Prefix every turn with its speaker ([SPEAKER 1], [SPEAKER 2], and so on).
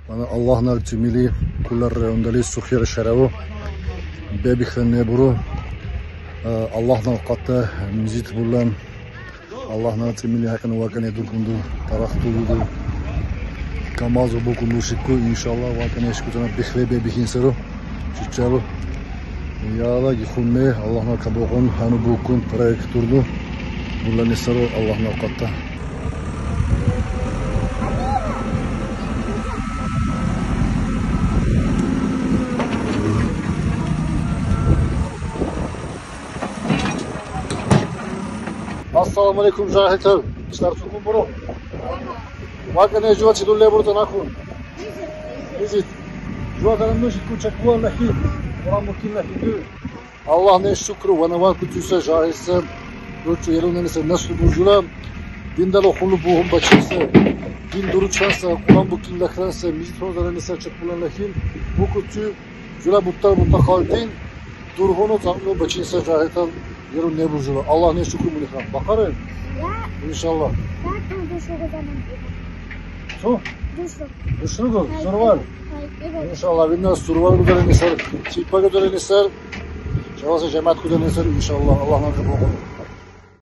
[SPEAKER 1] Bana Allah'ın tümili kullar ondali sukhir şeravu bebixne buru Allah'ın katta müzit bulan Allah'ın tümili hakkını vakane durgundu tarahtuludu kamazu bukundu şıkkı inşallah vakane şıkkıcana bixve bebixin seru çiçaru yağla gixunme Allah'ın kabuğun hanu bukun projekt durdu bulan seru Allah'ın katta. Assalamu alaikum Jahitler. İşler tukun buru. Vakane juva çidulle burada nakun. Vizit. Juva kanımda şıkkı çakbu Allah'ı. Oran mukim Allah'ı. Allah ne şükür ve nevat bütüse jahitse. Roçu yerunenise nasıl burcula. Dindal okulu buhum başıysa. Din duru çansa. Kuran bukim lakransa. Mizit rozaranisa çakbu Allah'ı. Bu kutu. Jula buttar butta kaldin. Durhunu tanrı başıysa jahitler. Yarın ne burcula. Allah ne şükür mülkan. Bakarım. İnşallah. Su? Duşlu gol. Survar. İnşallah. Binler survar güzel eser. Çipa güzel eser. Şevası cemaat güzel eser. İnşallah. Allah'ın kabul olur.